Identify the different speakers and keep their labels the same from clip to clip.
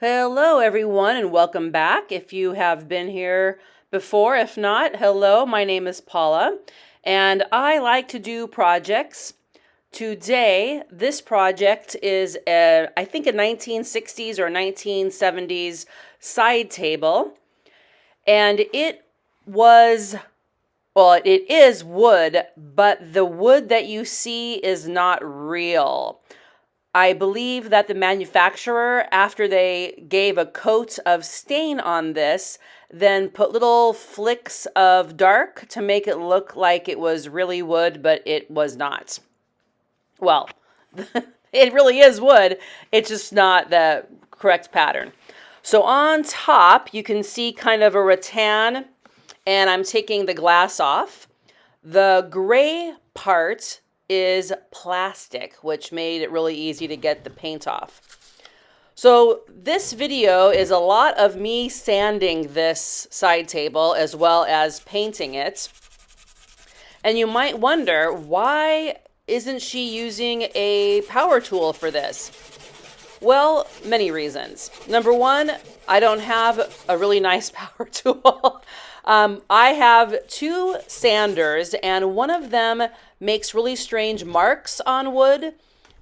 Speaker 1: Hello, everyone, and welcome back. If you have been here before, if not, hello, my name is Paula, and I like to do projects. Today, this project is, I think, a 1960s or 1970s side table, and it is wood, but the wood that you see is not real. I believe that the manufacturer, after they gave a coat of stain on this, then put little flicks of dark to make it look like it was really wood, but it was not. Well, it really is wood. It's just not the correct pattern. So on top, you can see kind of a rattan, and I'm taking the glass off. The gray part is plastic, which made it really easy to get the paint off. So this video is a lot of me sanding this side table as well as painting it. And you might wonder, why isn't she using a power tool for this? Well, many reasons. Number one, I don't have a really nice power tool. I have two sanders, and one of them makes really strange marks on wood,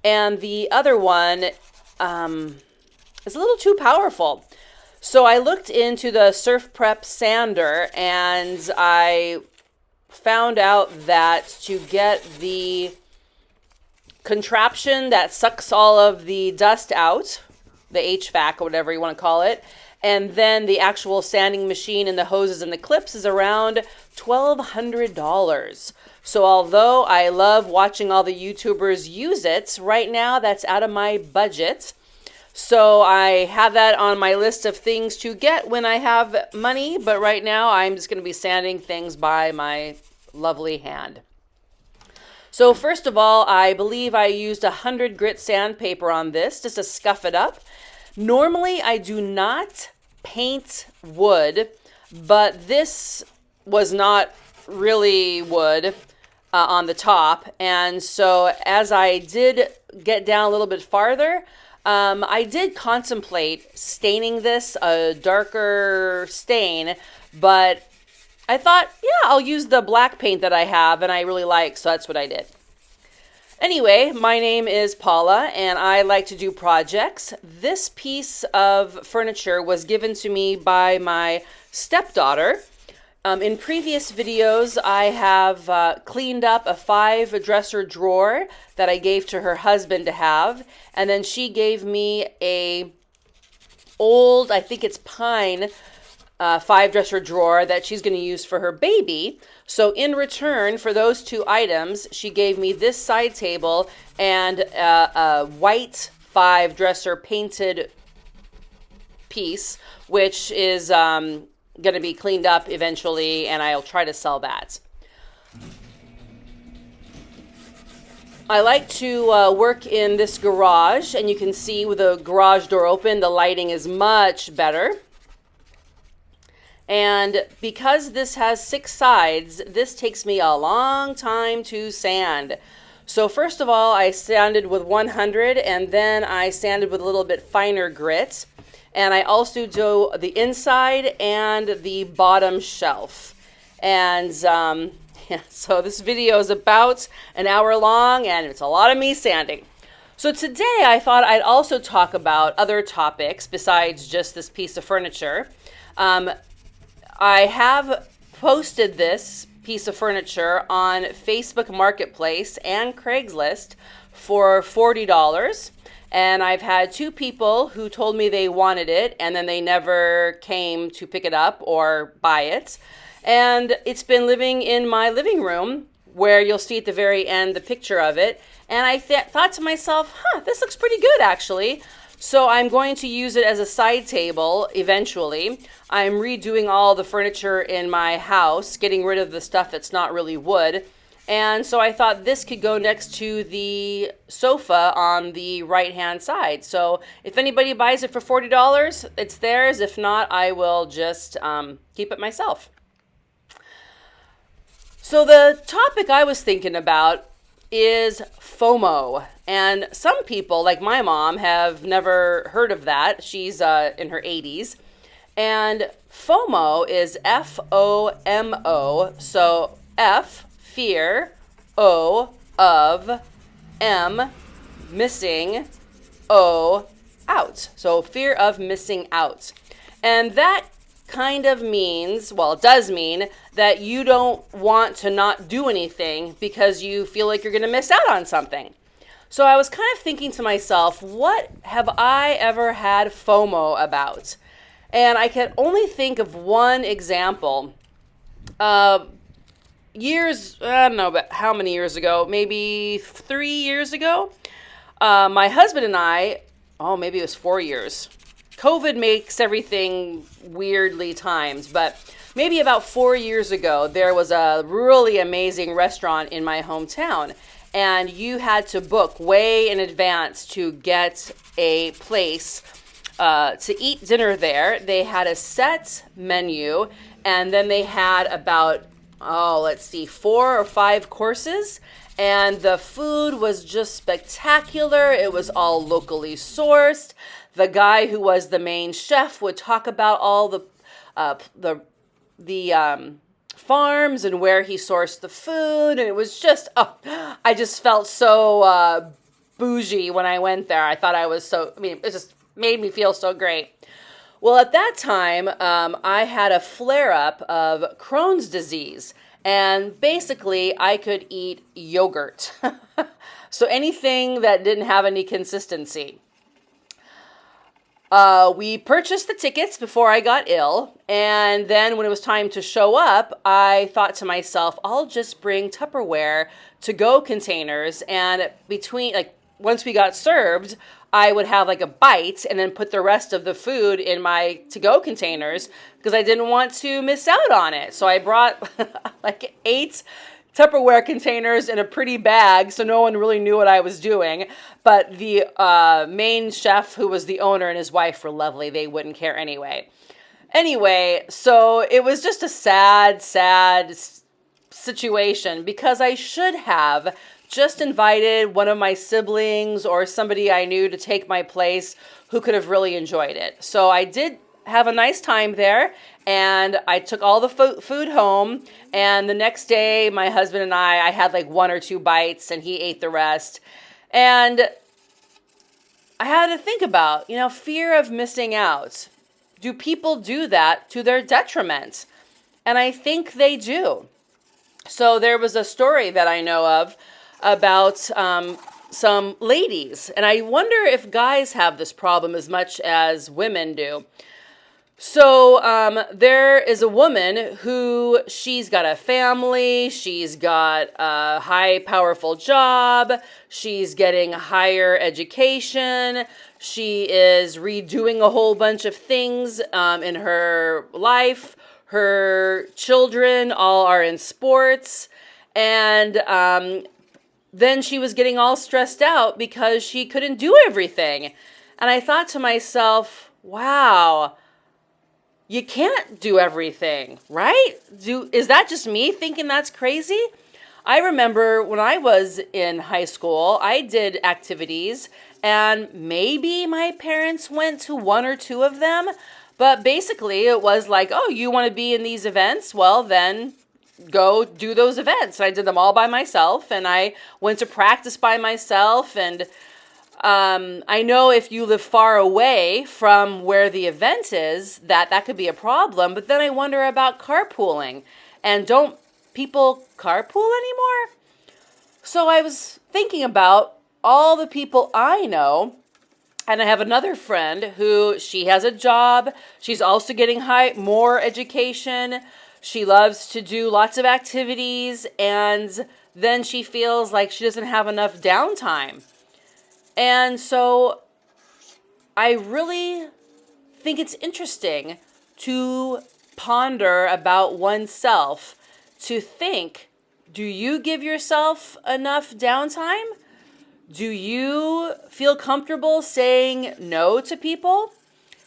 Speaker 1: and the other one is a little too powerful. So I looked into the Surf Prep sander, and I found out that to get the contraption that sucks all of the dust out, the HVAC or whatever you want to call it, and then the actual sanding machine and the hoses and the clips is around $1,200. So although I love watching all the YouTubers use it, right now that's out of my budget. So I have that on my list of things to get when I have money, but right now I'm just going to be sanding things by my lovely hand. So first of all, I believe I used 100 grit sandpaper on this just to scuff it up. Normally, I do not paint wood, but this was not really wood on the top. And so as I did get down a little bit farther, I did contemplate staining this a darker stain, but I thought, yeah, I'll use the black paint that I have and I really like, so that's what I did. Anyway, my name is Paula, and I like to do projects. This piece of furniture was given to me by my stepdaughter. In previous videos, I have cleaned up a 5-dresser drawer that I gave to her husband to have, and then she gave me a old, I think it's pine, 5-dresser drawer that she's going to use for her baby. So in return for those two items, she gave me this side table and a white 5-dresser painted piece, which is going to be cleaned up eventually, and I'll try to sell that. I like to work in this garage, and you can see with the garage door open, the lighting is much better. And because this has 6 sides, this takes me a long time to sand. So first of all, I sanded with 100, and then I sanded with a little bit finer grit. And I also do the inside and the bottom shelf. And so this video is about an hour long, and it's a lot of me sanding. So today I thought I'd also talk about other topics besides just this piece of furniture. I have posted this piece of furniture on Facebook Marketplace and Craigslist for $40. And I've had 2 people who told me they wanted it, and then they never came to pick it up or buy it. And it's been living in my living room, where you'll see at the very end the picture of it. And I thought to myself, this looks pretty good actually. So I'm going to use it as a side table eventually. I'm redoing all the furniture in my house, getting rid of the stuff that's not really wood. And so I thought this could go next to the sofa on the right-hand side. So if anybody buys it for $40, it's theirs. If not, I will just keep it myself. So the topic I was thinking about is FOMO. And some people, like my mom, have never heard of that. She's in her 80s. And FOMO is FOMO. So F, fear, O, of, M, missing, O, out. So fear of missing out. And that kind of means, well, it does mean that you don't want to not do anything because you feel like you're going to miss out on something. So I was kind of thinking to myself, what have I ever had FOMO about? And I can only think of one example. Years, I don't know, but how many years ago? Maybe 3 years ago. My husband and I, maybe it was 4 years. COVID makes everything weirdly timed, but maybe about 4 years ago, there was a really amazing restaurant in my hometown, and you had to book way in advance to get a place to eat dinner there. They had a set menu, and then they had about, 4 or 5 courses. And the food was just spectacular. It was all locally sourced. The guy who was the main chef would talk about all the farms and where he sourced the food. And it was just, I just felt so bougie when I went there. I thought it just made me feel so great. Well, at that time, I had a flare-up of Crohn's disease. And basically, I could eat yogurt. So anything that didn't have any consistency. We purchased the tickets before I got ill. And then when it was time to show up, I thought to myself, I'll just bring Tupperware to-go containers. And once we got served, I would have like a bite and then put the rest of the food in my to-go containers because I didn't want to miss out on it. So I brought like 8 Tupperware containers in a pretty bag so no one really knew what I was doing. But the main chef, who was the owner, and his wife were lovely. They wouldn't care anyway. Anyway, so it was just a sad situation because I should have just invited one of my siblings or somebody I knew to take my place who could have really enjoyed it. So I did have a nice time there, and I took all the food home, and the next day my husband and I had like 1 or 2 bites, and he ate the rest. And I had to think about, fear of missing out. Do people do that to their detriment? And I think they do. So there was a story that I know of about some ladies. And I wonder if guys have this problem as much as women do. So there is a woman who, she's got a family, she's got a high, powerful job, she's getting higher education, she is redoing a whole bunch of things in her life. Her children all are in sports, and then she was getting all stressed out because she couldn't do everything. And I thought to myself, wow, you can't do everything, right? Is that just me thinking that's crazy? I remember when I was in high school, I did activities, and maybe my parents went to 1 or 2 of them, but basically it was like, oh, you want to be in these events? Well, then go do those events. And I did them all by myself, and I went to practice by myself. And I know if you live far away from where the event is, that could be a problem. But then I wonder about carpooling. And don't people carpool anymore? So I was thinking about all the people I know. And I have another friend who, she has a job. She's also getting more education. She loves to do lots of activities, and then she feels like she doesn't have enough downtime. And so I really think it's interesting to ponder about oneself, to think, do you give yourself enough downtime? Do you feel comfortable saying no to people?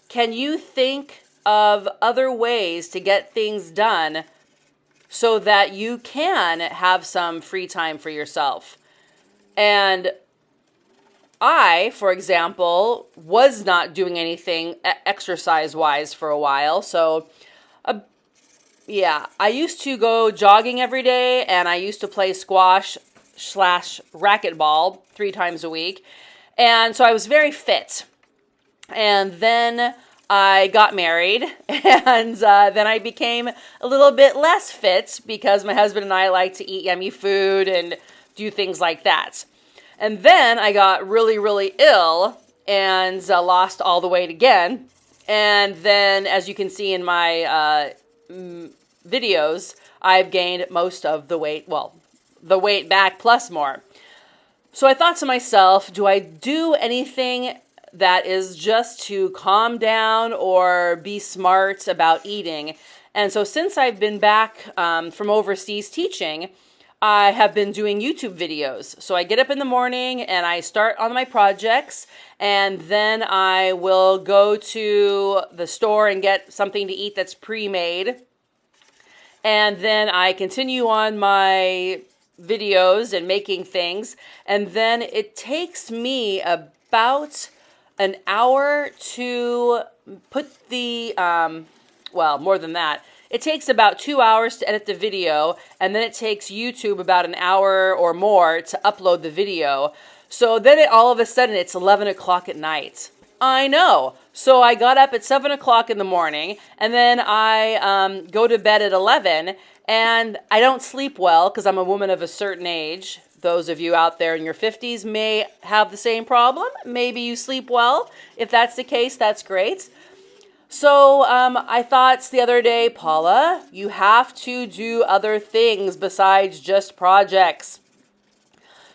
Speaker 1: Can you think of other ways to get things done so that you can have some free time for yourself? And I, for example, was not doing anything exercise-wise for a while. So, I used to go jogging every day, and I used to play squash / racquetball 3 times a week. And so I was very fit. And then I got married, and then I became a little bit less fit because my husband and I like to eat yummy food and do things like that. And then I got really, really ill and lost all the weight again. And then, as you can see in my videos, I've gained most of the weight, the weight back plus more. So I thought to myself, do I do anything that is just to calm down or be smart about eating? And so since I've been back from overseas teaching, I have been doing YouTube videos. So I get up in the morning and I start on my projects, and then I will go to the store and get something to eat that's pre-made. And then I continue on my videos and making things. And then it takes me about an hour to put the, more than that. It takes about 2 hours to edit the video, and then it takes YouTube about an hour or more to upload the video. So then all of a sudden it's 11 o'clock at night. I know. So I got up at 7 o'clock in the morning, and then I go to bed at 11, and I don't sleep well because I'm a woman of a certain age. Those of you out there in your 50s may have the same problem. Maybe you sleep well. If that's the case, that's great. So I thought the other day, Paula, you have to do other things besides just projects.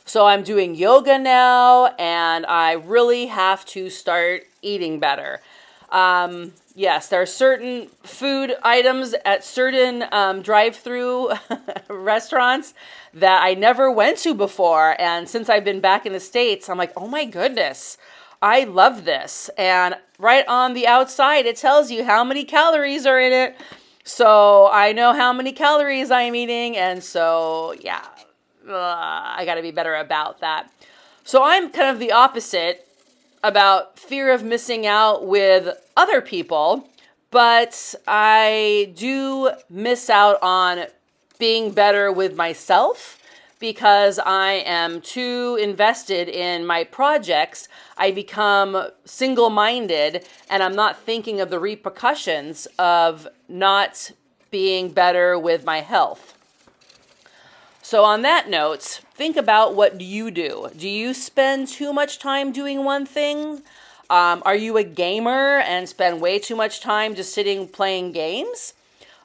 Speaker 1: So I'm doing yoga now, and I really have to start eating better. Yes, there are certain food items at certain drive-through restaurants that I never went to before. And since I've been back in the States, I'm like, oh my goodness, I love this. And right on the outside, it tells you how many calories are in it. So I know how many calories I'm eating. And so, yeah, I got to be better about that. So I'm kind of the opposite about fear of missing out with other people, but I do miss out on being better with myself because I am too invested in my projects. I become single-minded, and I'm not thinking of the repercussions of not being better with my health. So on that note, think about what you do. Do you spend too much time doing one thing? Are you a gamer and spend way too much time just sitting playing games?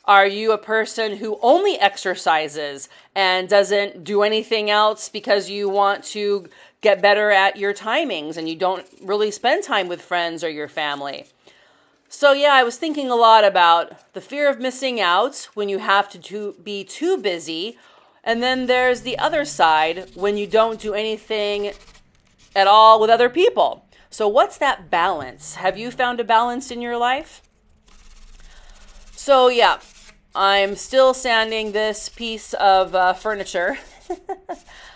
Speaker 1: Are you a person who only exercises and doesn't do anything else because you want to get better at your timings and you don't really spend time with friends or your family? So yeah, I was thinking a lot about the fear of missing out when you have to be too busy. And then there's the other side when you don't do anything at all with other people. So what's that balance? Have you found a balance in your life? So yeah, I'm still sanding this piece of furniture.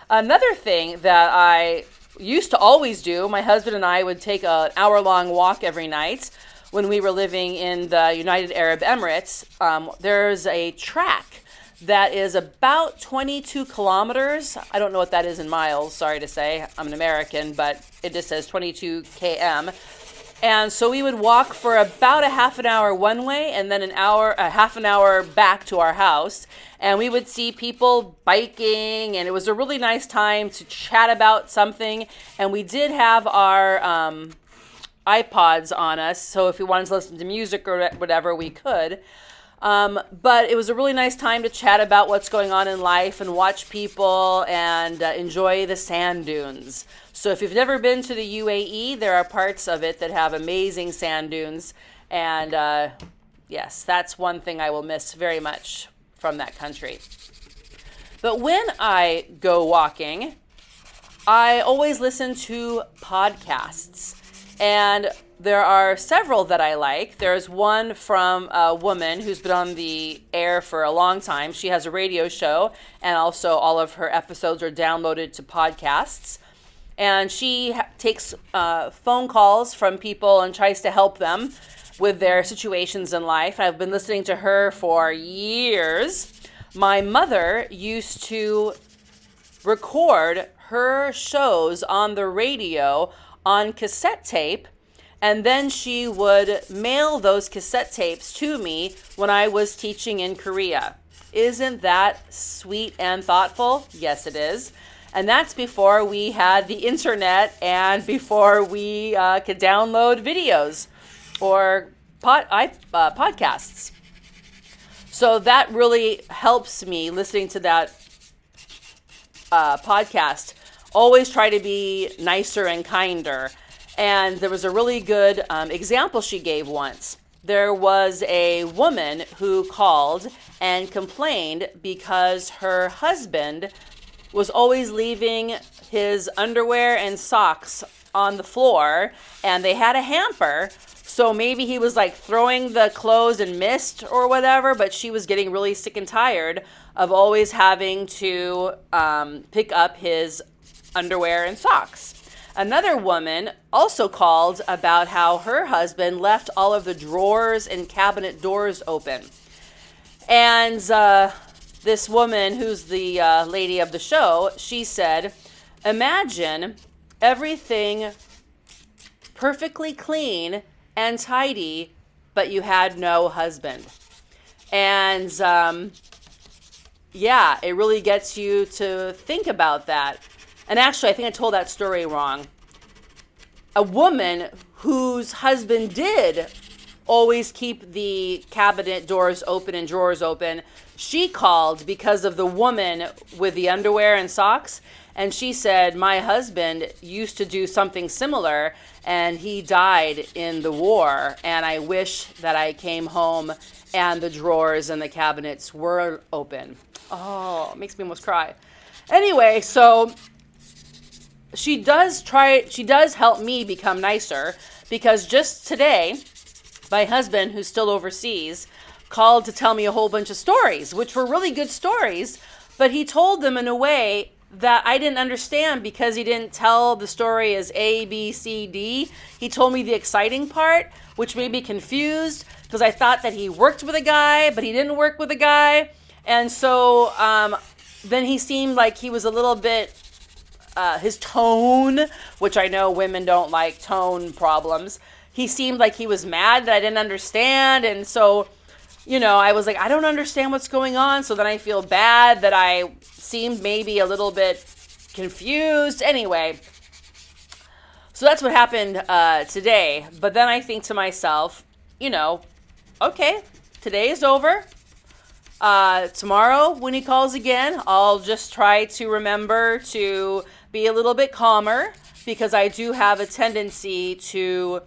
Speaker 1: Another thing that I used to always do, my husband and I would take an hour-long walk every night when we were living in the United Arab Emirates. There's a track that is about 22 kilometers. I don't know what that is in miles, sorry to say. I'm an American, but it just says 22 km. And so we would walk for about a half an hour one way and then a half an hour back to our house. And we would see people biking, and it was a really nice time to chat about something. And we did have our iPods on us, so if we wanted to listen to music or whatever, we could. But it was a really nice time to chat about what's going on in life and watch people and enjoy the sand dunes. So if you've never been to the UAE, there are parts of it that have amazing sand dunes. And yes, that's one thing I will miss very much from that country. But when I go walking, I always listen to podcasts. And there are several that I like. There's one from a woman who's been on the air for a long time. She has a radio show, and also all of her episodes are downloaded to podcasts. And she takes phone calls from people and tries to help them with their situations in life. I've been listening to her for years. My mother used to record her shows on the radio on cassette tape, and then she would mail those cassette tapes to me when I was teaching in Korea. Isn't that sweet and thoughtful? Yes, it is. And that's before we had the internet and before we could download videos or podcasts. So that really helps me listening to that podcast. Always try to be nicer and kinder. And there was a really good example she gave once. There was a woman who called and complained because her husband was always leaving his underwear and socks on the floor, and they had a hamper. So maybe he was like throwing the clothes and mist or whatever, but she was getting really sick and tired of always having to pick up his underwear and socks. Another woman also called about how her husband left all of the drawers and cabinet doors open. And this woman, who's the lady of the show, she said, imagine everything perfectly clean and tidy, but you had no husband. And yeah, it really gets you to think about that. And actually, I think I told that story wrong. A woman whose husband did always keep the cabinet doors open and drawers open, she called because of the woman with the underwear and socks. And she said, my husband used to do something similar and he died in the war. And I wish that I came home and the drawers and the cabinets were open. Oh, it makes me almost cry. Anyway, so she does help me become nicer, because just today, my husband, who's still overseas, called to tell me a whole bunch of stories, which were really good stories, but he told them in a way that I didn't understand because he didn't tell the story as A, B, C, D. He told me the exciting part, which made me confused because I thought that he worked with a guy, but he didn't work with a guy. And so then he seemed like he was a little bit, his tone, which I know women don't like tone problems. He seemed like he was mad that I didn't understand. And so, I was like, I don't understand what's going on. So then I feel bad that I seemed maybe a little bit confused. Anyway, so that's what happened today. But then I think to myself, okay, today is over. Tomorrow when he calls again, I'll just try to remember to be a little bit calmer, because I do have a tendency to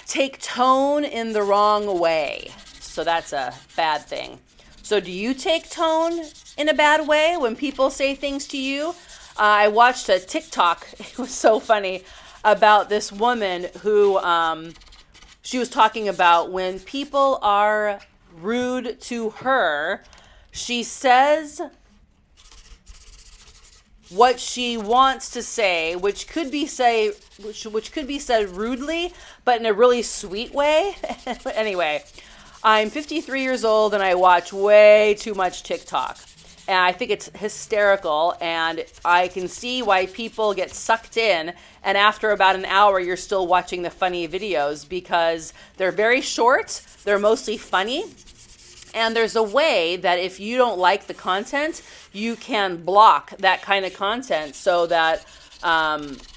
Speaker 1: take tone in the wrong way. So that's a bad thing. So do you take tone in a bad way when people say things to you? I watched a TikTok, it was so funny, about this woman who, she was talking about when people are rude to her, she says what she wants to say, which could be said rudely, but in a really sweet way. Anyway, I'm 53 years old and I watch way too much TikTok. And I think it's hysterical, and I can see why people get sucked in, and after about an hour you're still watching the funny videos, because they're very short, they're mostly funny, and there's a way that if you don't like the content, you can block that kind of content so that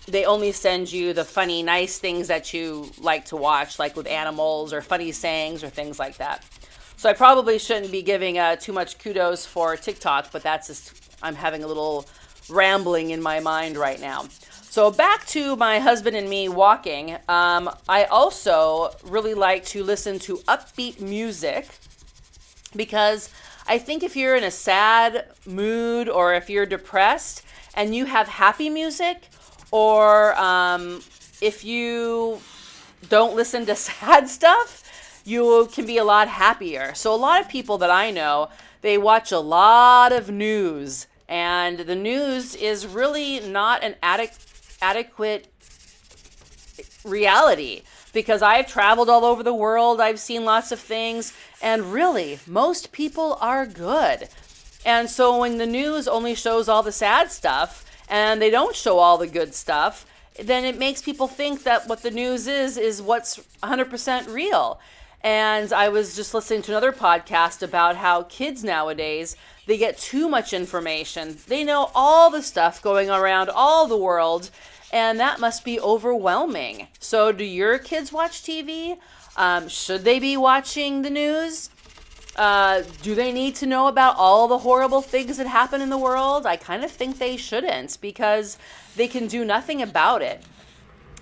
Speaker 1: they only send you the funny, nice things that you like to watch, like with animals or funny sayings or things like that. So I probably shouldn't be giving too much kudos for TikTok, but that's just, I'm having a little rambling in my mind right now. So back to my husband and me walking. I also really like to listen to upbeat music, because I think if you're in a sad mood or if you're depressed and you have happy music, or if you don't listen to sad stuff, you can be a lot happier. So a lot of people that I know, they watch a lot of news, and the news is really not an adequate reality, because I've traveled all over the world. I've seen lots of things, and really, most people are good. And so when the news only shows all the sad stuff and they don't show all the good stuff, then it makes people think that what the news is what's 100% real. And I was just listening to another podcast about how kids nowadays, they get too much information. They know all the stuff going around all the world, and that must be overwhelming. So do your kids watch TV? Should they be watching the news? Do they need to know about all the horrible things that happen in the world? I kind of think they shouldn't, because they can do nothing about it.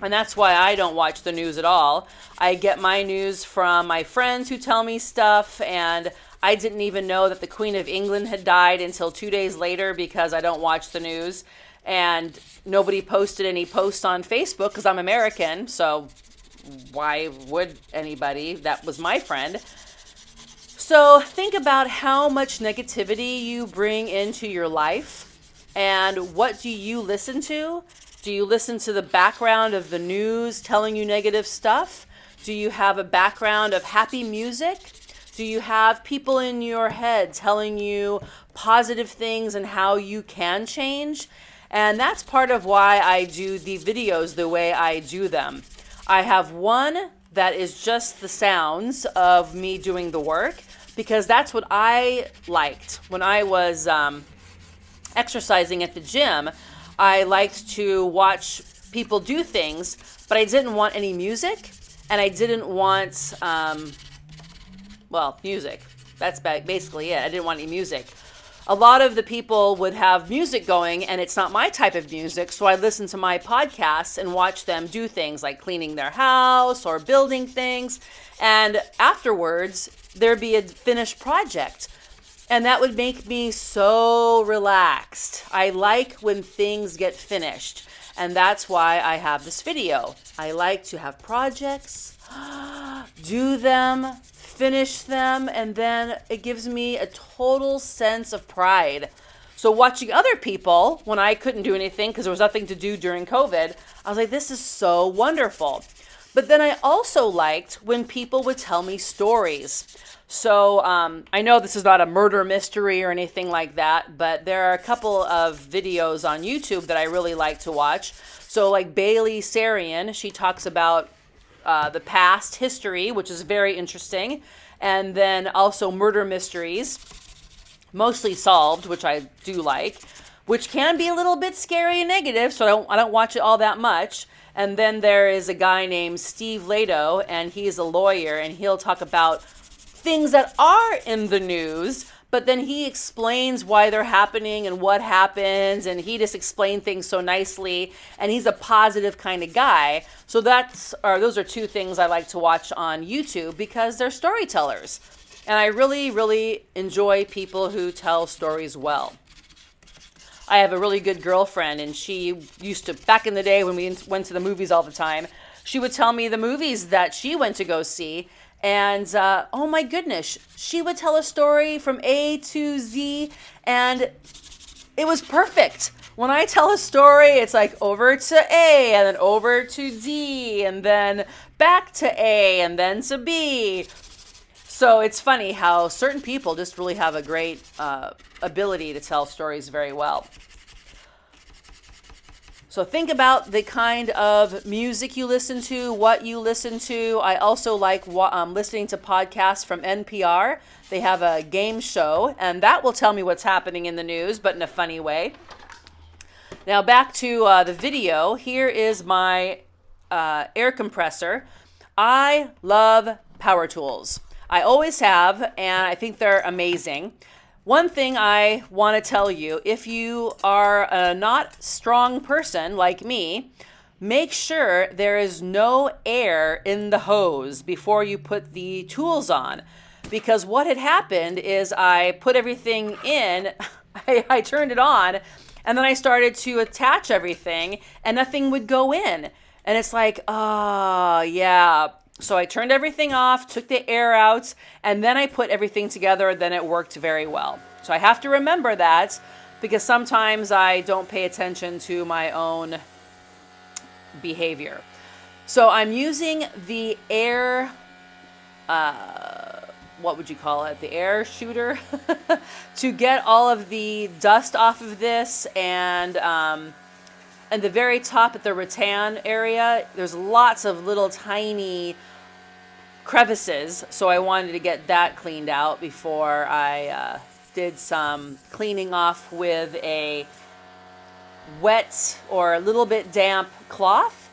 Speaker 1: And that's why I don't watch the news at all. I get my news from my friends who tell me stuff, and I didn't even know that the Queen of England had died until 2 days later, because I don't watch the news. And nobody posted any posts on Facebook because I'm American, so why would anybody? That was my friend. So think about how much negativity you bring into your life, and what do you listen to? Do you listen to the background of the news telling you negative stuff? Do you have a background of happy music? Do you have people in your head telling you positive things and how you can change? And that's part of why I do the videos the way I do them. I have one that is just the sounds of me doing the work, because that's what I liked. When I was exercising at the gym, I liked to watch people do things, but I didn't want any music, and I didn't want, music. That's basically it. I didn't want any music. A lot of the people would have music going, and it's not my type of music, so I listen to my podcasts and watch them do things like cleaning their house or building things, and afterwards, there'd be a finished project. And that would make me so relaxed. I like when things get finished. And that's why I have this video. I like to have projects, do them, finish them, and then it gives me a total sense of pride. So watching other people, when I couldn't do anything because there was nothing to do during COVID, I was like, this is so wonderful. But then I also liked when people would tell me stories. So I know this is not a murder mystery or anything like that, but there are a couple of videos on YouTube that I really like to watch. So like Bailey Sarian, she talks about the past history, which is very interesting. And then also murder mysteries, mostly solved, which I do like, which can be a little bit scary and negative, so I don't watch it all that much. And then there is a guy named Steve Lado, and he's a lawyer, and he'll talk about things that are in the news, but then he explains why they're happening and what happens, and he just explained things so nicely, and he's a positive kind of guy. So those are two things I like to watch on YouTube, because they're storytellers. And I really, really enjoy people who tell stories well. I have a really good girlfriend, and she used to, back in the day when we went to the movies all the time, she would tell me the movies that she went to go see. And oh my goodness, she would tell a story from A to Z, and it was perfect. When I tell a story, it's like over to A, and then over to D, and then back to A, and then to B. So it's funny how certain people just really have a great ability to tell stories very well. So think about the kind of music you listen to, what you listen to. I also like listening to podcasts from NPR. They have a game show, and that will tell me what's happening in the news, but in a funny way. Now back to the video. Here is my air compressor. I love power tools. I always have, and I think they're amazing. One thing I want to tell you, if you are a not strong person like me, make sure there is no air in the hose before you put the tools on. Because what had happened is I put everything in, I turned it on, and then I started to attach everything, and nothing would go in. And it's like, oh, yeah. So I turned everything off, took the air out, and then I put everything together. Then it worked very well. So I have to remember that because sometimes I don't pay attention to my own behavior. So I'm using the air, what would you call it? The air shooter to get all of the dust off of this. And the very top at the rattan area, there's lots of little tiny crevices. So I wanted to get that cleaned out before I did some cleaning off with a wet or a little bit damp cloth.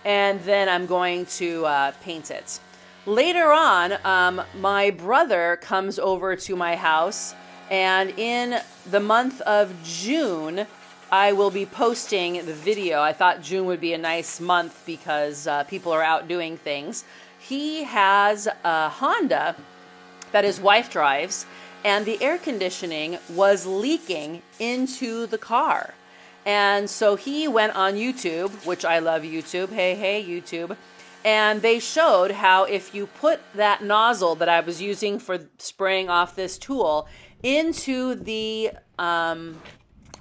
Speaker 1: And then I'm going to paint it. Later on, my brother comes over to my house, and in the month of June, I will be posting the video. I thought June would be a nice month because people are out doing things. He has a Honda that his wife drives, and the air conditioning was leaking into the car. And so he went on YouTube, which I love YouTube. Hey, YouTube. And they showed how if you put that nozzle that I was using for spraying off this tool into the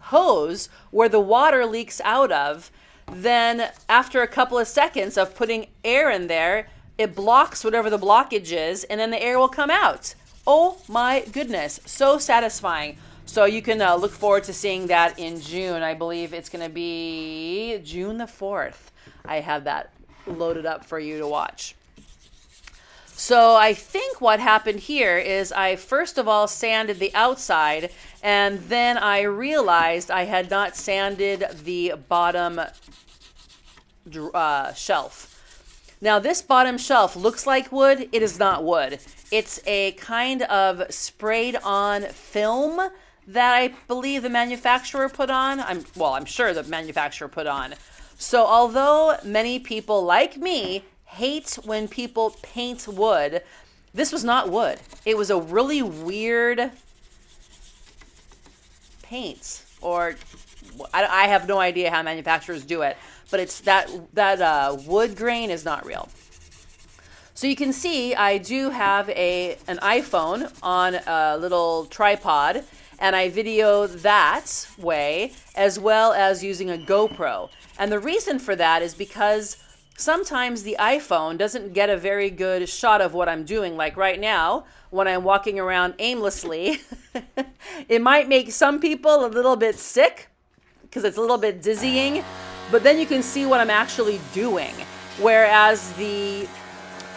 Speaker 1: hose where the water leaks out of, then after a couple of seconds of putting air in there, it blocks whatever the blockage is, and then the air will come out. Oh my goodness, so satisfying. So you can look forward to seeing that in June. I believe it's going to be June the 4th. I have that loaded up for you to watch. So I think what happened here is I first of all sanded the outside, and then I realized I had not sanded the bottom shelf. Now this bottom shelf looks like wood. It is not wood. It's a kind of sprayed on film that I believe the manufacturer put on. I'm sure the manufacturer put on. So although many people like me hate when people paint wood, this was not wood. It was a really weird paint, or I have no idea how manufacturers do it, but it's that wood grain is not real. So you can see I do have an iPhone on a little tripod, and I video that way, as well as using a GoPro. And the reason for that is because sometimes the iPhone doesn't get a very good shot of what I'm doing. Like right now, when I'm walking around aimlessly, it might make some people a little bit sick because it's a little bit dizzying, but then you can see what I'm actually doing. Whereas the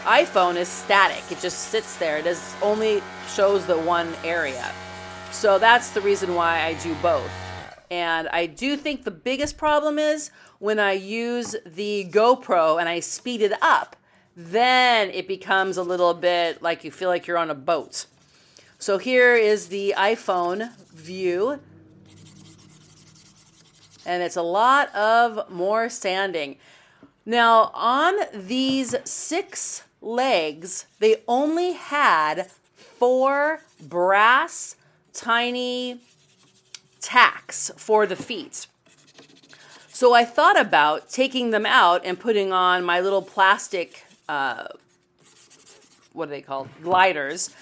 Speaker 1: iPhone is static. It just sits there. It only shows the one area. So that's the reason why I do both. And I do think the biggest problem is when I use the GoPro and I speed it up, then it becomes a little bit like you feel like you're on a boat. So here is the iPhone view. And it's a lot of more sanding. Now, on these 6 legs, they only had 4 brass tiny tacks for the feet. So I thought about taking them out and putting on my little plastic, what are they called? Gliders.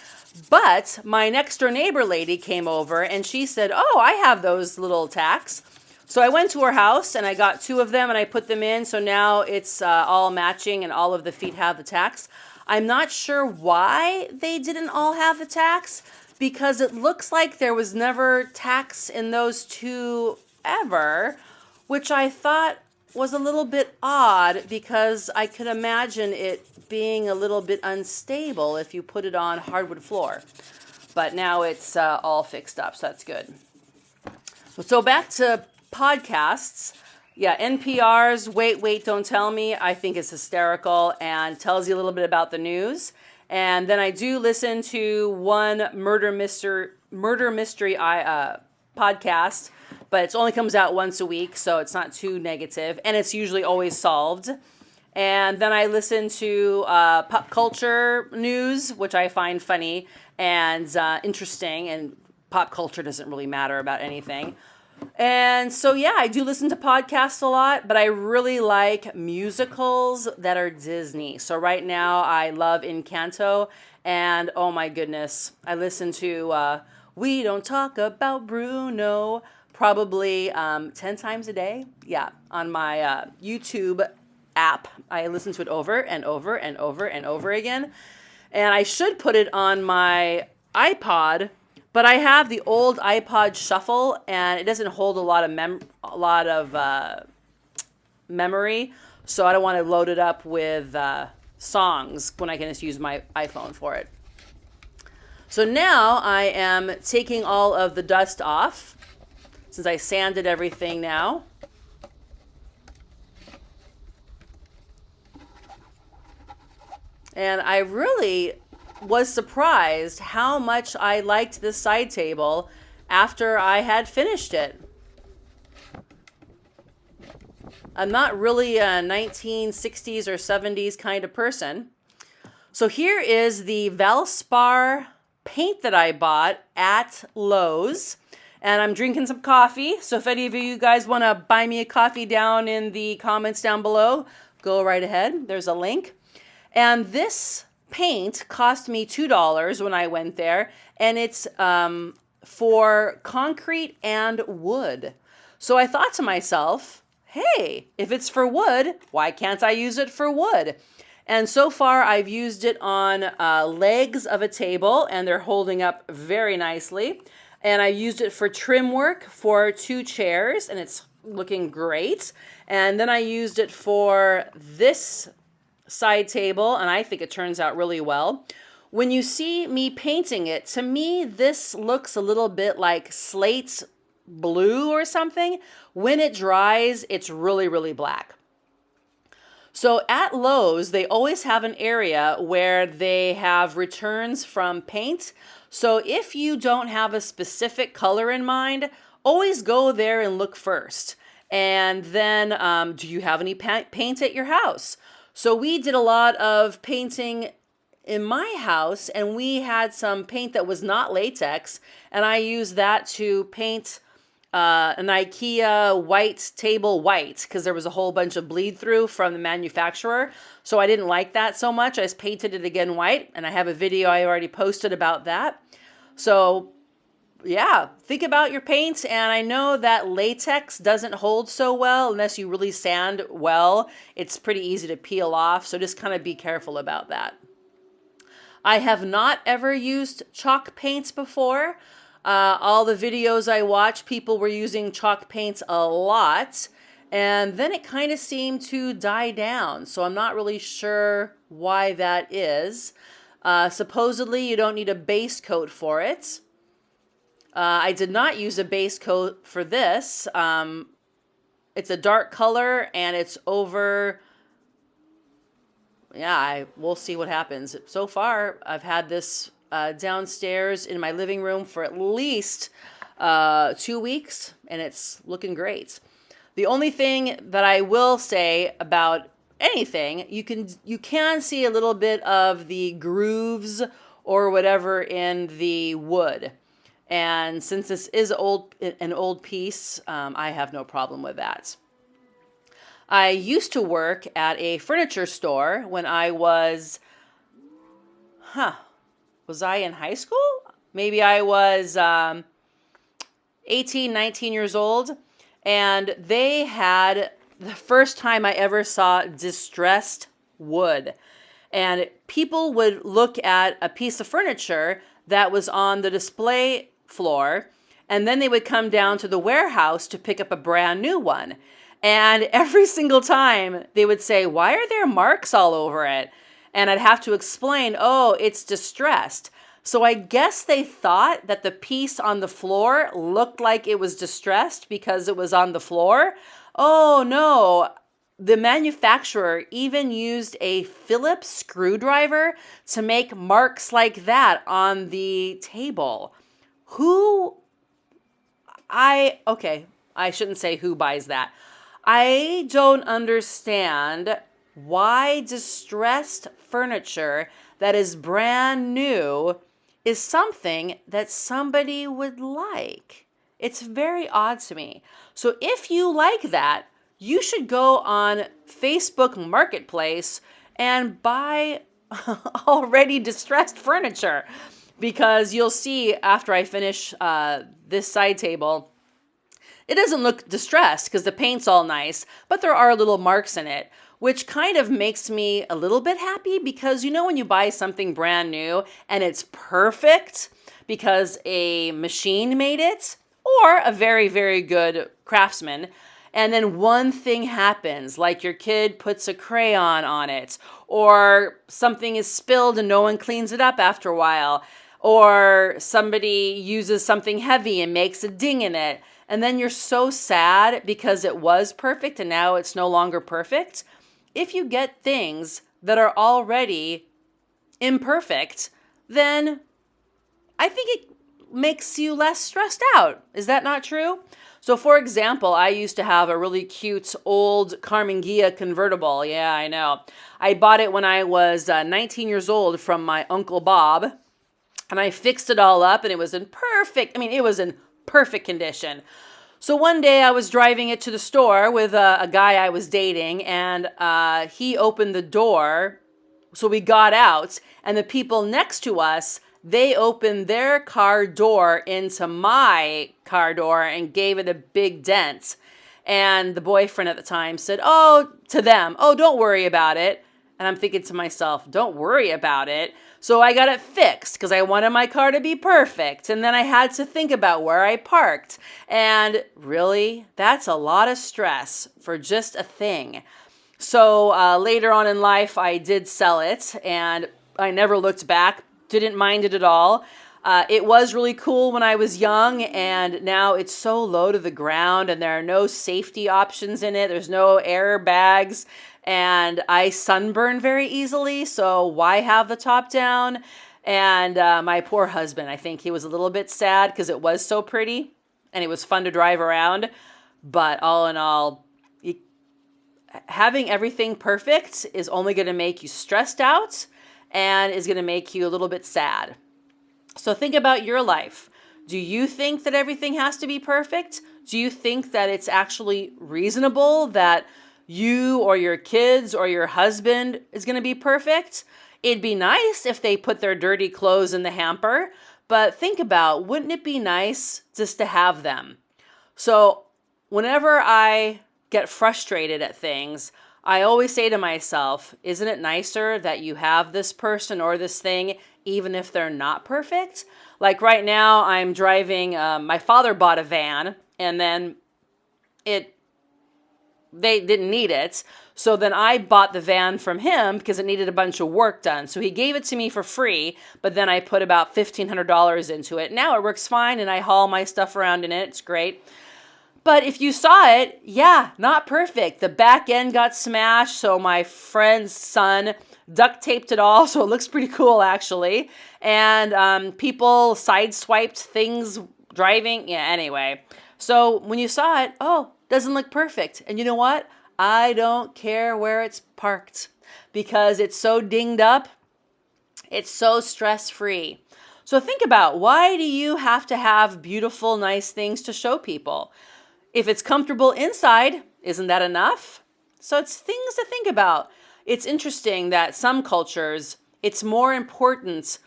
Speaker 1: But my next door neighbor lady came over and she said, oh, I have those little tacks. So I went to her house and I got 2 of them and I put them in. So now it's all matching and all of the feet have the tacks. I'm not sure why they didn't all have the tacks, because it looks like there was never tacks in those 2 ever, which I thought was a little bit odd because I could imagine it being a little bit unstable if you put it on hardwood floor. But now it's all fixed up, so that's good. So back to podcasts. Yeah, NPR's Wait, Don't Tell Me, I think is hysterical and tells you a little bit about the news. And then I do listen to one murder mystery podcast, but it only comes out once a week, so it's not too negative, and it's usually always solved. And then I listen to pop culture news, which I find funny and interesting, and pop culture doesn't really matter about anything. And so, yeah, I do listen to podcasts a lot, but I really like musicals that are Disney. So right now I love Encanto, and oh my goodness, I listen to We Don't Talk About Bruno probably 10 times a day. Yeah, on my YouTube app. I listen to it over and over and over and over again. And I should put it on my iPod, but I have the old iPod Shuffle, and it doesn't hold a lot of memory, so I don't want to load it up with songs when I can just use my iPhone for it. So now I am taking all of the dust off, since I sanded everything now. And I really was surprised how much I liked this side table after I had finished it. I'm not really a 1960s or 70s kind of person. So here is the Valspar paint that I bought at Lowe's. And I'm drinking some coffee. So if any of you guys want to buy me a coffee down in the comments down below, go right ahead. There's a link. And this paint cost me $2 when I went there, and it's for concrete and wood. So I thought to myself, hey, if it's for wood, why can't I use it for wood? And so far I've used it on legs of a table, and they're holding up very nicely. And I used it for trim work for 2 chairs, and it's looking great. And then I used it for this side table, and I think it turns out really well. When you see me painting it, to me, this looks a little bit like slate blue or something. When it dries, it's really, really black. So at Lowe's, they always have an area where they have returns from paint. So if you don't have a specific color in mind, always go there and look first. And then, do you have any paint at your house? So we did a lot of painting in my house, and we had some paint that was not latex, and I used that to paint an IKEA white table white, because there was a whole bunch of bleed through from the manufacturer. So I didn't like that so much. I just painted it again white, and I have a video I already posted about that. So yeah, think about your paints, and I know that latex doesn't hold so well unless you really sand well. It's pretty easy to peel off, so just kind of be careful about that. I have not ever used chalk paints before. All the videos I watch, people were using chalk paints a lot, and then it kind of seemed to die down, so I'm not really sure why that is. Supposedly, you don't need a base coat for it. I did not use a base coat for this. It's a dark color, and it's over. Yeah, we'll see what happens. So far, I've had this downstairs in my living room for at least 2 weeks, and it's looking great. The only thing that I will say about anything, you can see a little bit of the grooves or whatever in the wood. And since this is an old piece, I have no problem with that. I used to work at a furniture store when I was I in high school? Maybe I was 18, 19 years old. And they had the first time I ever saw distressed wood. And people would look at a piece of furniture that was on the display floor, and then they would come down to the warehouse to pick up a brand new one. And every single time they would say, why are there marks all over it? And I'd have to explain, oh, it's distressed. So I guess they thought that the piece on the floor looked like it was distressed because it was on the floor. Oh no, the manufacturer even used a Phillips screwdriver to make marks like that on the table. I shouldn't say who buys that. I don't understand why distressed furniture that is brand new is something that somebody would like. It's very odd to me. So if you like that, you should go on Facebook Marketplace and buy already distressed furniture, because you'll see after I finish this side table, it doesn't look distressed because the paint's all nice, but there are little marks in it, which kind of makes me a little bit happy, because you know when you buy something brand new and it's perfect because a machine made it or a very, very good craftsman, and then one thing happens, like your kid puts a crayon on it, or something is spilled and no one cleans it up after a while, or somebody uses something heavy and makes a ding in it, and then you're so sad because it was perfect and now it's no longer perfect. If you get things that are already imperfect, then I think it makes you less stressed out. Is that not true? So for example, I used to have a really cute old Carmen Ghia convertible. Yeah, I know. I bought it when I was 19 years old from my Uncle Bob, and I fixed it all up and it was in perfect condition. So one day I was driving it to the store with a guy I was dating, and he opened the door. So we got out, and the people next to us, they opened their car door into my car door and gave it a big dent. And the boyfriend at the time said, to them, don't worry about it. And I'm thinking to myself, don't worry about it. So I got it fixed because I wanted my car to be perfect. And then I had to think about where I parked. And really, that's a lot of stress for just a thing. So later on in life, I did sell it, and I never looked back, didn't mind it at all. It was really cool when I was young, and now it's so low to the ground, and there are no safety options in it. There's no airbags, and I sunburn very easily, so why have the top down? And my poor husband, I think he was a little bit sad because it was so pretty, and it was fun to drive around. But all in all, having everything perfect is only going to make you stressed out and is going to make you a little bit sad. So think about your life. Do you think that everything has to be perfect? Do you think that it's actually reasonable that you or your kids or your husband is going to be perfect? It'd be nice if they put their dirty clothes in the hamper, but think about, wouldn't it be nice just to have them? So whenever I get frustrated at things, I always say to myself, isn't it nicer that you have this person or this thing, even if they're not perfect? Like right now, I'm driving, my father bought a van, and then they didn't need it. So then I bought the van from him because it needed a bunch of work done. So he gave it to me for free, but then I put about $1,500 into it. Now it works fine, and I haul my stuff around in it. It's great. But if you saw it, yeah, not perfect. The back end got smashed, so my friend's son duct taped it all, so it looks pretty cool, actually. And people sideswiped things driving. Yeah, anyway. So when you saw it, doesn't look perfect. And you know what? I don't care where it's parked because it's so dinged up. It's so stress-free. So think about, why do you have to have beautiful, nice things to show people? If it's comfortable inside, isn't that enough? So it's things to think about. It's interesting that some cultures, it's more important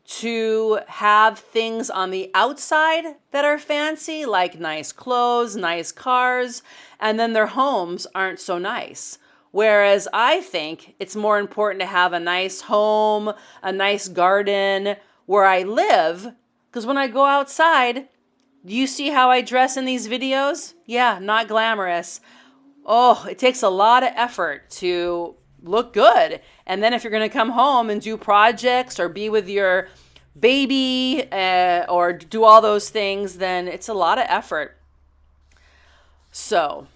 Speaker 1: to have things on the outside that are fancy, like nice clothes, nice cars, and then their homes aren't so nice. Whereas I think it's more important to have a nice home, a nice garden where I live, because when I go outside, do you see how I dress in these videos? Yeah, not glamorous. It takes a lot of effort to look good. And then if you're going to come home and do projects or be with your baby or do all those things, then it's a lot of effort. So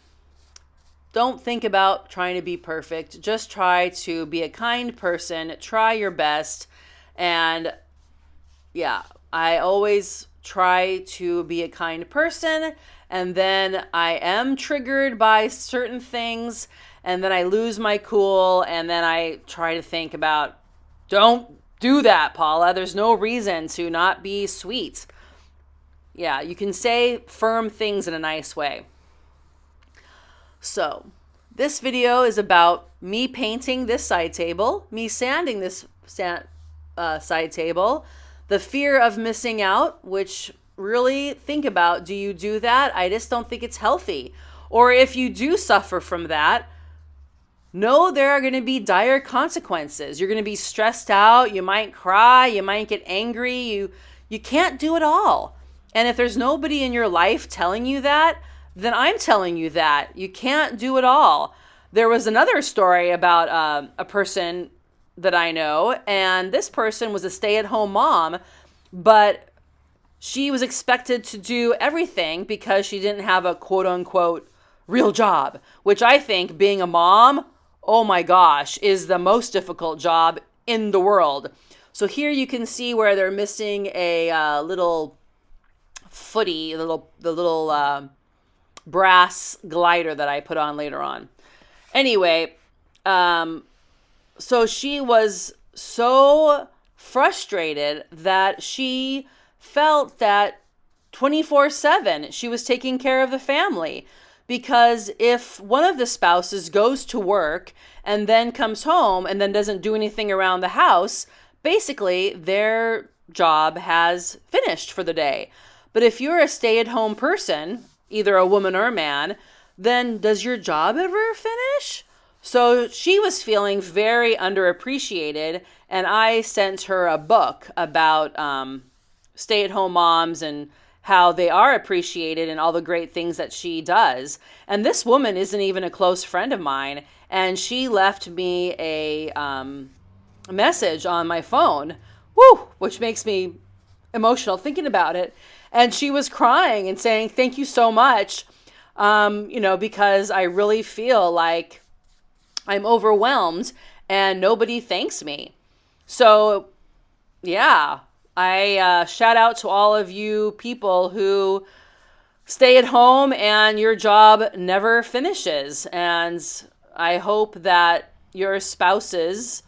Speaker 1: don't think about trying to be perfect. Just try to be a kind person. Try your best. And yeah, I always try to be a kind person, and then I am triggered by certain things, and then I lose my cool, and then I try to think about, don't do that, Paula. There's no reason to not be sweet. Yeah, you can say firm things in a nice way. So this video is about me painting this side table, me sanding this side table, the fear of missing out, which really think about, do you do that? I just don't think it's healthy. Or if you do suffer from that, know there are going to be dire consequences. You're going to be stressed out. You might cry. You might get angry. You can't do it all. And if there's nobody in your life telling you that, then I'm telling you that. You can't do it all. There was another story about a person that I know, and this person was a stay-at-home mom, but she was expected to do everything because she didn't have a quote-unquote real job, which I think, being a mom, oh my gosh, is the most difficult job in the world. So here you can see where they're missing a little footy, the little brass glider that I put on later on. Anyway, so she was so frustrated that she felt that 24/7 she was taking care of the family. Because if one of the spouses goes to work and then comes home and then doesn't do anything around the house, basically their job has finished for the day. But if you're a stay-at-home person, either a woman or a man, then does your job ever finish? So she was feeling very underappreciated, and I sent her a book about stay-at-home moms and how they are appreciated and all the great things that she does. And this woman isn't even a close friend of mine, and she left me a message on my phone, which makes me emotional thinking about it. And she was crying and saying, thank you so much, because I really feel like I'm overwhelmed and nobody thanks me. So, yeah, I shout out to all of you people who stay at home and your job never finishes. And I hope that your spouses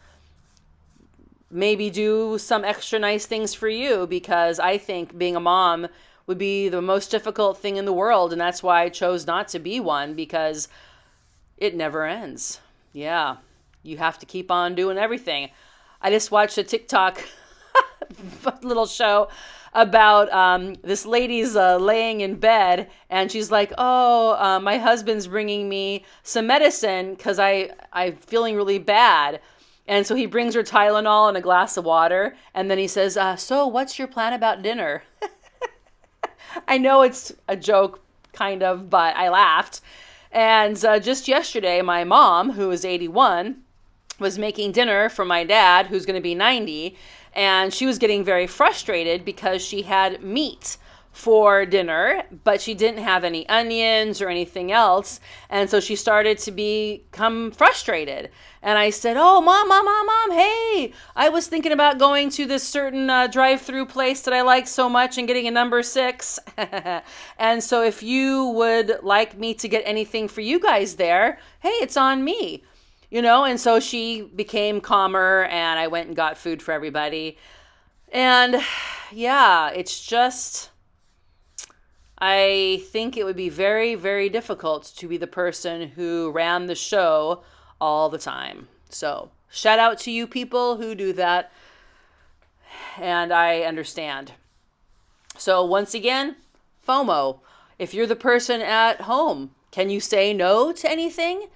Speaker 1: maybe do some extra nice things for you, because I think being a mom would be the most difficult thing in the world. And that's why I chose not to be one, because it never ends. Yeah, you have to keep on doing everything. I just watched a TikTok little show about this lady's laying in bed, and she's like, my husband's bringing me some medicine because I'm feeling really bad. And so he brings her Tylenol and a glass of water, and then he says, so what's your plan about dinner? I know it's a joke, kind of, but I laughed. And just yesterday, my mom, who is 81, was making dinner for my dad, who's going to be 90, and she was getting very frustrated because she had meat for dinner, but she didn't have any onions or anything else. And so she started to become frustrated. And I said, mom, hey, I was thinking about going to this certain drive-through place that I like so much and getting a number 6. And so if you would like me to get anything for you guys there, hey, it's on me. And so she became calmer, and I went and got food for everybody. And yeah, it's just, I think it would be very, very difficult to be the person who ran the show all the time. So shout out to you people who do that. And I understand. So once again, FOMO. If you're the person at home, can you say no to anything?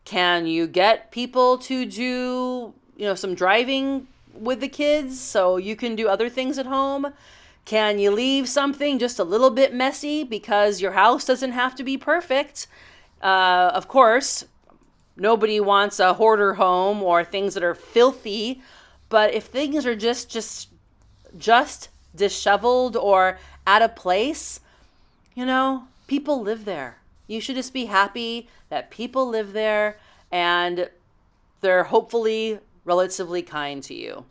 Speaker 1: Can you get people to do, some driving with the kids so you can do other things at home? Can you leave something just a little bit messy because your house doesn't have to be perfect? Of course, nobody wants a hoarder home or things that are filthy. But if things are just disheveled or out of place, people live there. You should just be happy that people live there and they're hopefully relatively kind to you.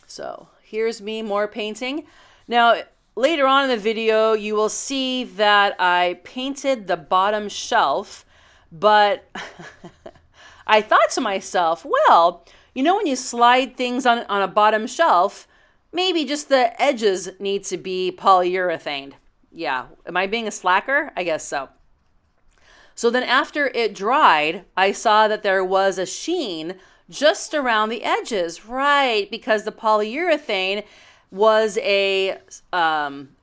Speaker 1: So here's me more painting. Now, later on in the video, you will see that I painted the bottom shelf, but I thought to myself, well, when you slide things on a bottom shelf, maybe just the edges need to be polyurethane. Yeah, am I being a slacker? I guess so. So then after it dried, I saw that there was a sheen just around the edges, right? Because the polyurethane was a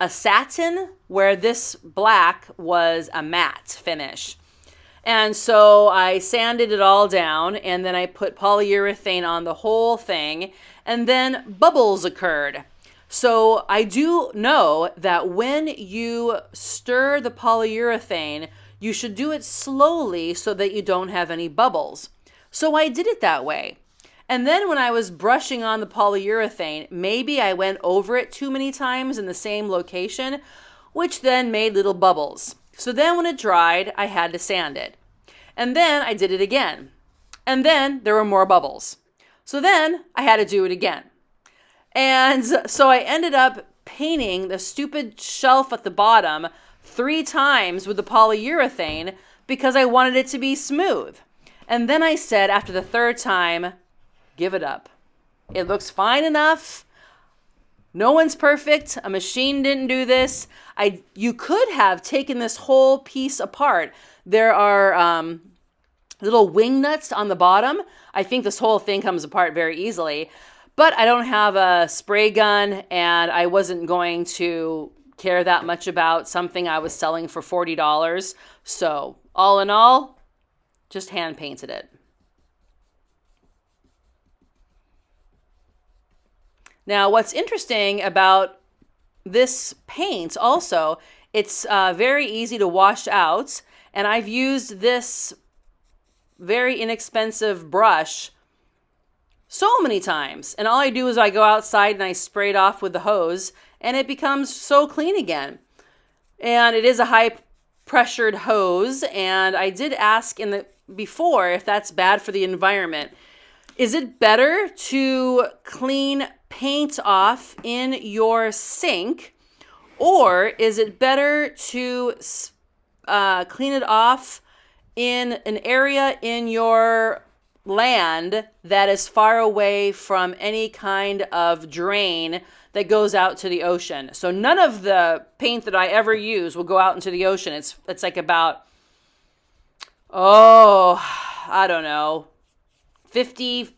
Speaker 1: satin, where this black was a matte finish. And so I sanded it all down, and then I put polyurethane on the whole thing, and then bubbles occurred. So I do know that when you stir the polyurethane, you should do it slowly so that you don't have any bubbles. So I did it that way. And then when I was brushing on the polyurethane, maybe I went over it too many times in the same location, which then made little bubbles. So then when it dried, I had to sand it. And then I did it again. And then there were more bubbles. So then I had to do it again. And so I ended up painting the stupid shelf at the bottom 3 times with the polyurethane because I wanted it to be smooth. And then I said after the 3rd time, give it up. It looks fine enough. No one's perfect. A machine didn't do this. You could have taken this whole piece apart. There are little wing nuts on the bottom. I think this whole thing comes apart very easily. But I don't have a spray gun, and I wasn't going to care that much about something I was selling for $40. So all in all, just hand painted it. Now, what's interesting about this paint also, it's very easy to wash out, and I've used this very inexpensive brush so many times. And all I do is I go outside and I spray it off with the hose, and it becomes so clean again. And it is a high pressured hose, and I did ask before if that's bad for the environment. Is it better to clean paint off in your sink, or is it better to clean it off in an area in your land that is far away from any kind of drain that goes out to the ocean? So none of the paint that I ever use will go out into the ocean. It's like about, I don't know, 50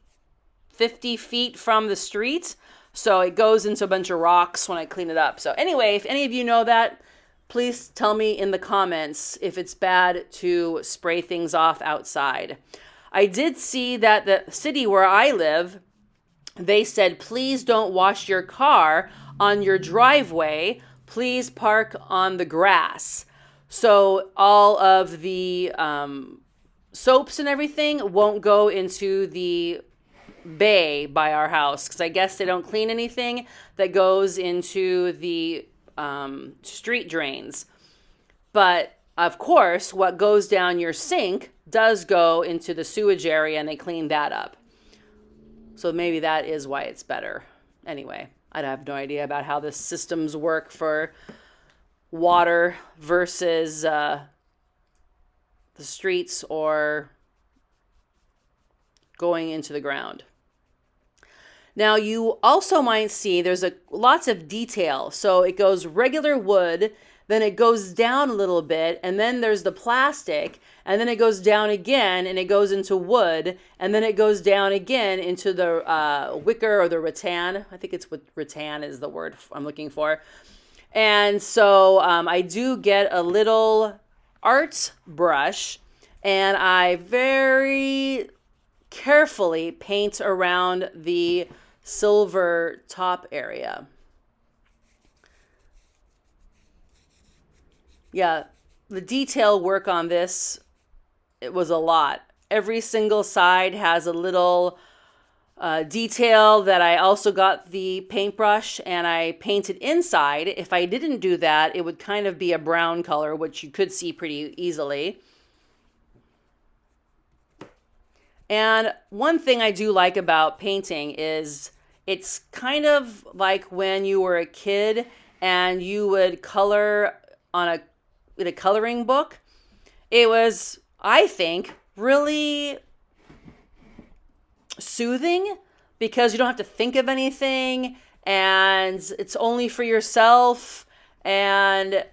Speaker 1: feet from the street. So it goes into a bunch of rocks when I clean it up. So anyway, if any of you know that, please tell me in the comments if it's bad to spray things off outside. I did see that the city where I live, they said, please don't wash your car on your driveway. Please park on the grass. So all of the soaps and everything won't go into the bay by our house, because I guess they don't clean anything that goes into the street drains. But of course, what goes down your sink does go into the sewage area, and they clean that up. So maybe that is why it's better. Anyway, I have no idea about how the systems work for water versus the streets or going into the ground. Now, you also might see there's lots of detail. So it goes regular wood, then it goes down a little bit, and then there's the plastic, and then it goes down again, and it goes into wood, and then it goes down again into the wicker or the rattan. I think it's what rattan is the word I'm looking for. And so I do get a little art brush, and I very carefully paint around the silver top area. Yeah, the detail work on this, it was a lot. Every single side has a little detail that I also got the paintbrush and I painted inside. If I didn't do that, it would kind of be a brown color, which you could see pretty easily. And one thing I do like about painting is it's kind of like when you were a kid and you would color in a coloring book. It was, I think, really soothing because you don't have to think of anything and it's only for yourself. And,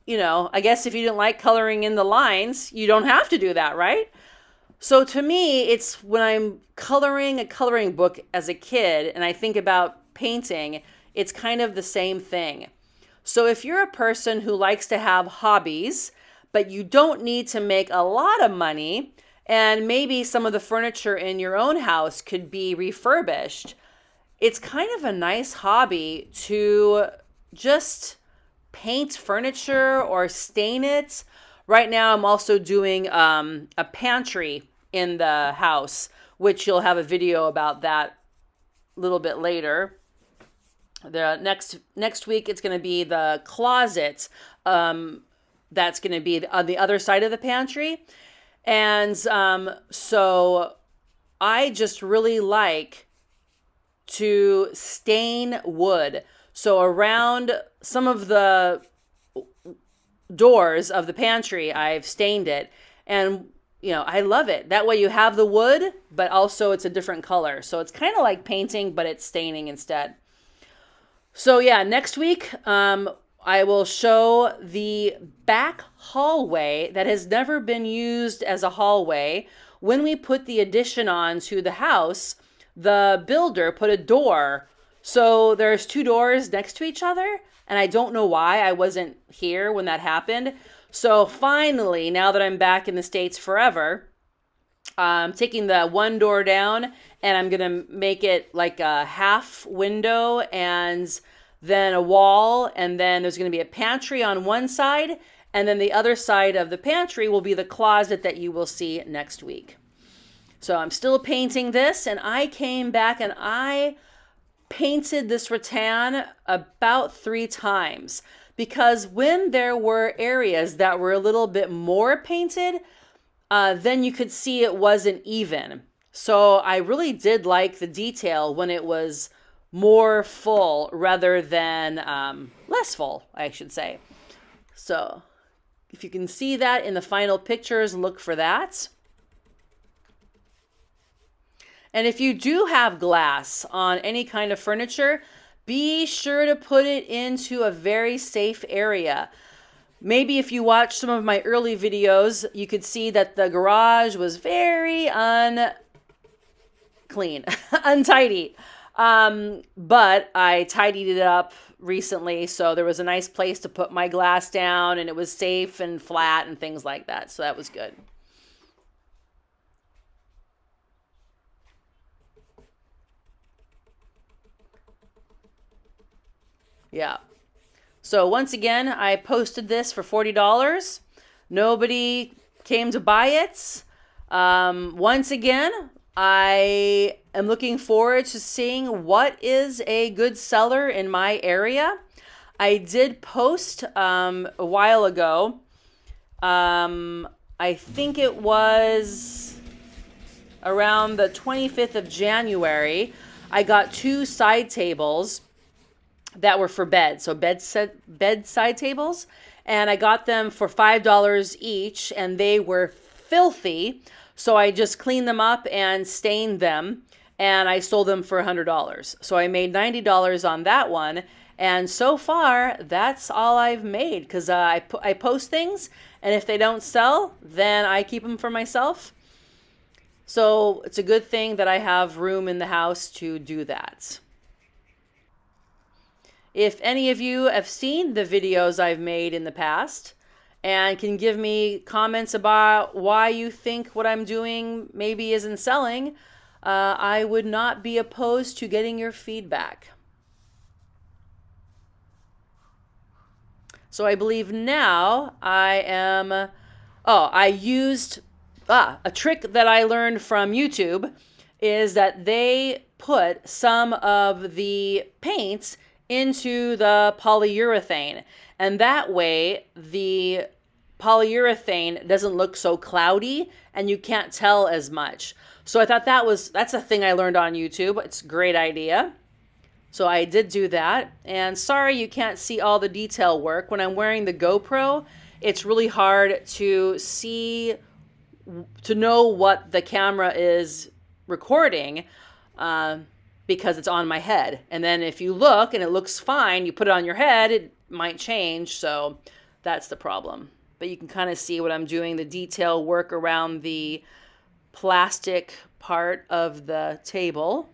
Speaker 1: I guess if you didn't like coloring in the lines, you don't have to do that, right? So to me, it's when I'm coloring a coloring book as a kid and I think about painting, it's kind of the same thing. So if you're a person who likes to have hobbies, but you don't need to make a lot of money, and maybe some of the furniture in your own house could be refurbished, it's kind of a nice hobby to just paint furniture or stain it. Right now, I'm also doing a pantry in the house, which you'll have a video about that a little bit later. The next week, it's going to be the closet. That's going to be on the other side of the pantry. And so I just really like to stain wood. So around some of the doors of the pantry, I've stained it. And, I love it. That way you have the wood, but also it's a different color. So it's kind of like painting, but it's staining instead. So yeah, next week, I will show the back hallway that has never been used as a hallway. When we put the addition on to the house, the builder put a door. So there's two doors next to each other. And I don't know why. I wasn't here when that happened. So finally, now that I'm back in the States forever, I'm taking the one door down and I'm going to make it like a half window and then a wall. And then there's going to be a pantry on one side. And then the other side of the pantry will be the closet that you will see next week. So I'm still painting this, and I came back and I painted this rattan about 3 times, because when there were areas that were a little bit more painted, then you could see it wasn't even. So I really did like the detail when it was more full rather than less full, I should say. So if you can see that in the final pictures, look for that. And if you do have glass on any kind of furniture, be sure to put it into a very safe area. Maybe if you watch some of my early videos, you could see that the garage was very unclean, untidy. But I tidied it up recently, so there was a nice place to put my glass down, and it was safe and flat and things like that. So that was good. Yeah. So once again, I posted this for $40. Nobody came to buy it. Once again, I am looking forward to seeing what is a good seller in my area. I did post a while ago. I think it was around the 25th of January. I got 2 side tables that were for beds, so bedside tables, and I got them for $5 each, and they were filthy, so I just cleaned them up and stained them, and I sold them for $100. So I made $90 on that one, and so far, that's all I've made, because I post things, and if they don't sell, then I keep them for myself. So it's a good thing that I have room in the house to do that. If any of you have seen the videos I've made in the past and can give me comments about why you think what I'm doing maybe isn't selling, I would not be opposed to getting your feedback. So I believe now I used a trick that I learned from YouTube is that they put some of the paints into the polyurethane, and that way the polyurethane doesn't look so cloudy and you can't tell as much. So I thought that's a thing I learned on YouTube. It's a great idea. So I did do that, and sorry you can't see all the detail work. When I'm wearing the GoPro, it's really hard to see, to know what the camera is recording. because it's on my head. And then if you look and it looks fine, you put it on your head, it might change. So that's the problem. But you can kind of see what I'm doing, the detail work around the plastic part of the table.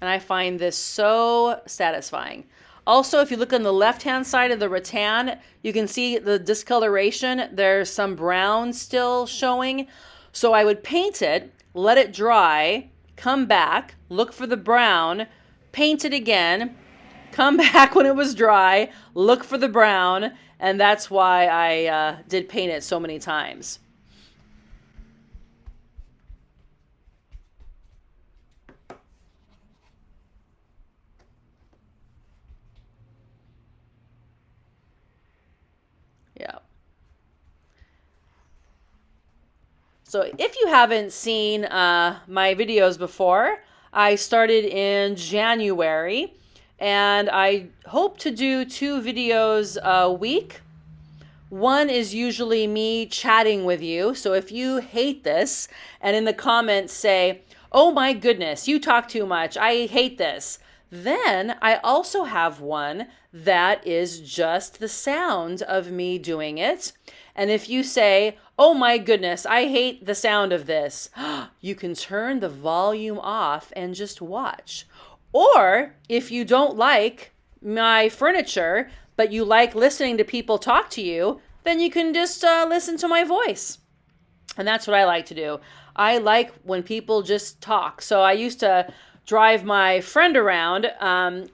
Speaker 1: And I find this so satisfying. Also, if you look on the left-hand side of the rattan, you can see the discoloration. There's some brown still showing. So I would paint it, let it dry, come back, look for the brown, paint it again, come back when it was dry, look for the brown, and that's why I did paint it so many times. Yeah. So if you haven't seen my videos before, I started in January, and I hope to do 2 videos a week. One is usually me chatting with you. So if you hate this and in the comments say, "Oh my goodness, you talk too much. I hate this." Then I also have one that is just the sound of me doing it. And if you say, "Oh my goodness, I hate the sound of this," you can turn the volume off and just watch. Or if you don't like my furniture, but you like listening to people talk to you, then you can just listen to my voice. And that's what I like to do. I like when people just talk. So I used to drive my friend around.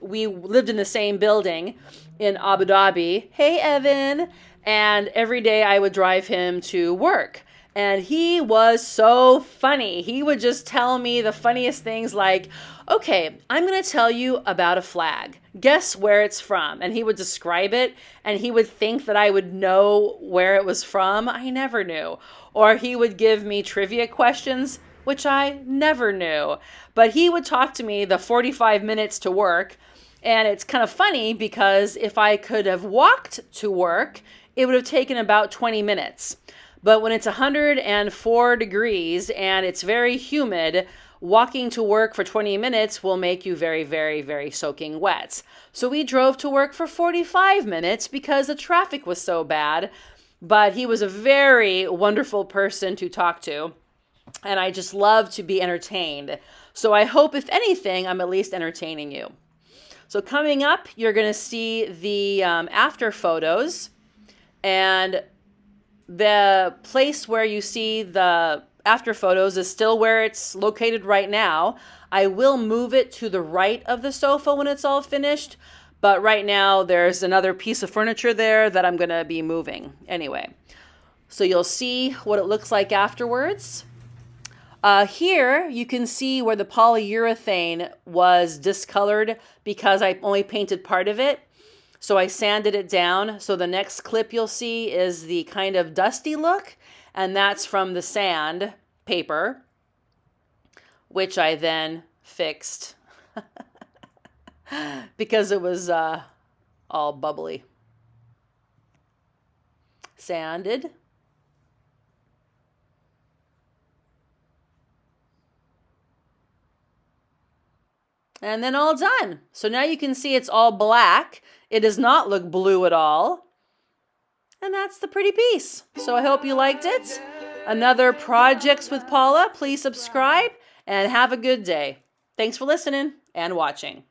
Speaker 1: We lived in the same building in Abu Dhabi. Hey, Evan. And every day I would drive him to work. And he was so funny. He would just tell me the funniest things like, "Okay, I'm going to tell you about a flag. Guess where it's from." And he would describe it, and he would think that I would know where it was from. I never knew. Or he would give me trivia questions, which I never knew. But he would talk to me the 45 minutes to work. And it's kind of funny because if I could have walked to work, it would have taken about 20 minutes. But when it's 104 degrees and it's very humid, walking to work for 20 minutes will make you very, very, very soaking wet. So we drove to work for 45 minutes because the traffic was so bad. But he was a very wonderful person to talk to. And I just love to be entertained. So I hope, if anything, I'm at least entertaining you. So coming up, you're going to see the after photos. And the place where you see the after photos is still where it's located right now. I will move it to the right of the sofa when it's all finished. But right now, there's another piece of furniture there that I'm going to be moving. Anyway, so you'll see what it looks like afterwards. Here, you can see where the polyurethane was discolored because I only painted part of it. So I sanded it down. So the next clip you'll see is the kind of dusty look. And that's from the sand paper, which I then fixed because it was all bubbly. Sanded. And then all done. So now you can see it's all black. It does not look blue at all. And that's the pretty piece. So I hope you liked it. Another Projects with Paula. Please subscribe and have a good day. Thanks for listening and watching.